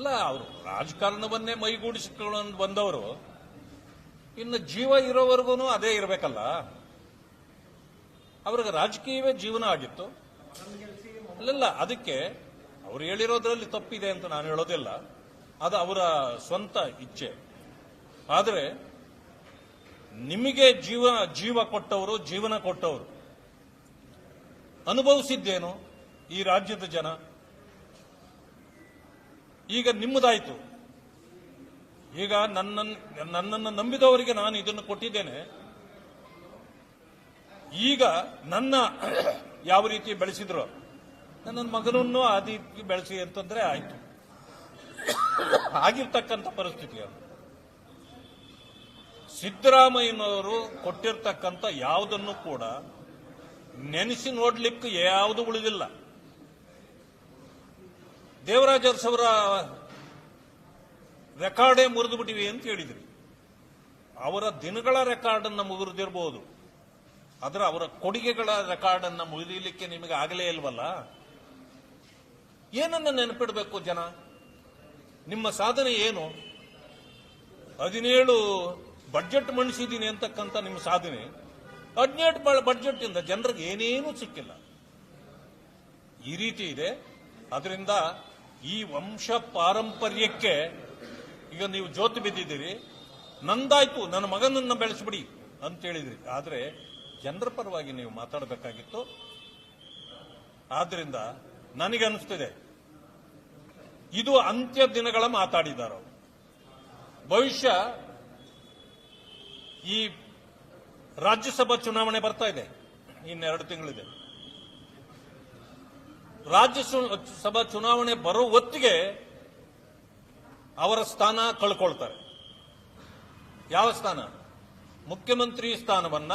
ಅಲ್ಲ, ಅವರು ರಾಜಕಾರಣವನ್ನೇ ಮೈಗೂಡಿಸಿಕೊಂಡು ಬಂದವರು ಇನ್ನು ಜೀವ ಇರೋವರೆಗೂ ಅದೇ ಇರಬೇಕಲ್ಲ. ಅವ್ರಿಗೆ ರಾಜಕೀಯವೇ ಜೀವನ ಆಗಿತ್ತು. ಅಲ್ಲ, ಅದಕ್ಕೆ ಅವ್ರು ಹೇಳಿರೋದ್ರಲ್ಲಿ ತಪ್ಪಿದೆ ಅಂತ ನಾನು ಹೇಳೋದಿಲ್ಲ, ಅದು ಅವರ ಸ್ವಂತ ಇಚ್ಛೆ. ಆದರೆ ನಿಮಗೆ ಜೀವ ಕೊಟ್ಟವರು, ಜೀವನ ಕೊಟ್ಟವರು ಅನುಭವಿಸಿದ್ದೇನು ಈ ರಾಜ್ಯದ ಜನ? ಈಗ ನಿಮ್ಮದಾಯ್ತು. ಈಗ ನನ್ನನ್ನು ನಂಬಿದವರಿಗೆ ನಾನು ಇದನ್ನು ಕೊಟ್ಟಿದ್ದೇನೆ. ಈಗ ನನ್ನ ಯಾವ ರೀತಿ ಬೆಳೆಸಿದ್ರು, ನನ್ನ ಮಗನನ್ನು ಆ ರೀತಿ ಬೆಳೆಸಿ ಅಂತಂದ್ರೆ ಆಯ್ತು. ಆಗಿರ್ತಕ್ಕಂಥ ಪರಿಸ್ಥಿತಿ ಅದು. ಸಿದ್ದರಾಮಯ್ಯನವರು ಕೊಟ್ಟಿರ್ತಕ್ಕಂಥ ಯಾವುದನ್ನು ಕೂಡ ನೆನೆಸಿ ನೋಡ್ಲಿಕ್ಕೆ ಯಾವುದು ಉಳಿದಿಲ್ಲ. ದೇವರಾಜ ಅರಸವರ ರೆಕಾರ್ಡೇ ಮುರಿದು ಬಿಟ್ಟಿವಿ ಅಂತ ಹೇಳಿದ್ರಿ. ಅವರ ದಿನಗಳ ರೆಕಾರ್ಡ್ ಅನ್ನು ಮುರಿದಿರಬಹುದು, ಆದರೆ ಅವರ ಕೊಡುಗೆಗಳ ರೆಕಾರ್ಡ್ ಅನ್ನು ಮುರಿಯಲಿಕ್ಕೆ ನಿಮಗೆ ಆಗಲೇ ಇಲ್ವಲ್ಲ. ಏನನ್ನ ನೆನಪಿಡಬೇಕು ಜನ? ನಿಮ್ಮ ಸಾಧನೆ ಏನು? 17 ಬಡ್ಜೆಟ್ ಮಂಡಿಸಿದ್ದೀನಿ ಅಂತಕ್ಕಂಥ ನಿಮ್ಮ ಸಾಧನೆ, 17 ಬಡ್ಜೆಟ್ ಇಂದ ಜನರಿಗೆ ಏನೇನೂ ಸಿಕ್ಕಿಲ್ಲ. ಈ ರೀತಿ ಇದೆ. ಅದರಿಂದ ಈ ವಂಶ ಪಾರಂಪರ್ಯಕ್ಕೆ ಈಗ ನೀವು ಜೋತು ಬಿದ್ದಿದ್ದೀರಿ. ನಂದಾಯ್ತು, ನನ್ನ ಮಗನನ್ನ ಬೆಳೆಸ್ಬಿಡಿ ಅಂತ ಹೇಳಿದ್ರಿ. ಆದರೆ ಜನರ ಪರವಾಗಿ ನೀವು ಮಾತಾಡಬೇಕಾಗಿತ್ತು. ಆದ್ರಿಂದ ನನಗನ್ನಿಸ್ತಿದೆ ಇದು ಅಂತ್ಯ ದಿನಗಳ ಮಾತಾಡಿದ್ದಾರೆ. ಭವಿಷ್ಯ ಈ ರಾಜ್ಯಸಭಾ ಚುನಾವಣೆ ಬರ್ತಾ ಇದೆ, ಇನ್ನೆರಡು ತಿಂಗಳಿದೆ. ರಾಜ್ಯಸಭಾ ಚುನಾವಣೆ ಬರೋ ಹೊತ್ತಿಗೆ ಅವರ ಸ್ಥಾನ ಕಳ್ಕೊಳ್ತಾರೆ. ಯಾವ ಸ್ಥಾನ? ಮುಖ್ಯಮಂತ್ರಿ ಸ್ಥಾನವನ್ನ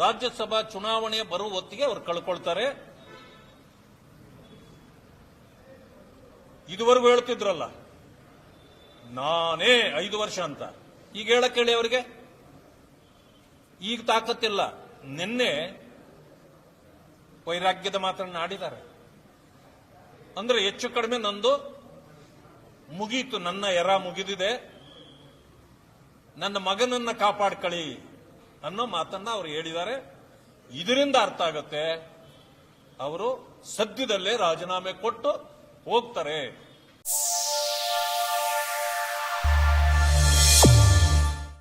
ರಾಜ್ಯಸಭಾ ಚುನಾವಣೆ ಬರುವ ಹೊತ್ತಿಗೆ ಅವರು ಕಳ್ಕೊಳ್ತಾರೆ. ಇದುವರೆಗೂ ಹೇಳ್ತಿದ್ರಲ್ಲ ನಾನೇ 5 ವರ್ಷ ಅಂತ, ಈಗ ಹೇಳಕ್ ಹೇಳಿ ಅವರಿಗೆ. ಈಗ ತಾಕತ್ತಿಲ್ಲ. ನಿನ್ನೆ ವೈರಾಗ್ಯದ ಮಾತನ್ನ ಆಡಿದ್ದಾರೆ. ಅಂದ್ರೆ ಹೆಚ್ಚು ಕಡಿಮೆ ನಂದು ಮುಗೀತು, ನನ್ನ ಎರ ಮುಗಿದಿದೆ, ನನ್ನ ಮಗನನ್ನ ಕಾಪಾಡ್ಕೊಳ್ಳಿ ಅನ್ನೋ ಮಾತನ್ನ ಅವರು ಹೇಳಿದ್ದಾರೆ. ಇದರಿಂದ ಅರ್ಥ ಆಗುತ್ತೆ ಅವರು ಸದ್ಯದಲ್ಲೇ ರಾಜೀನಾಮೆ ಕೊಟ್ಟು ಹೋಗ್ತಾರೆ.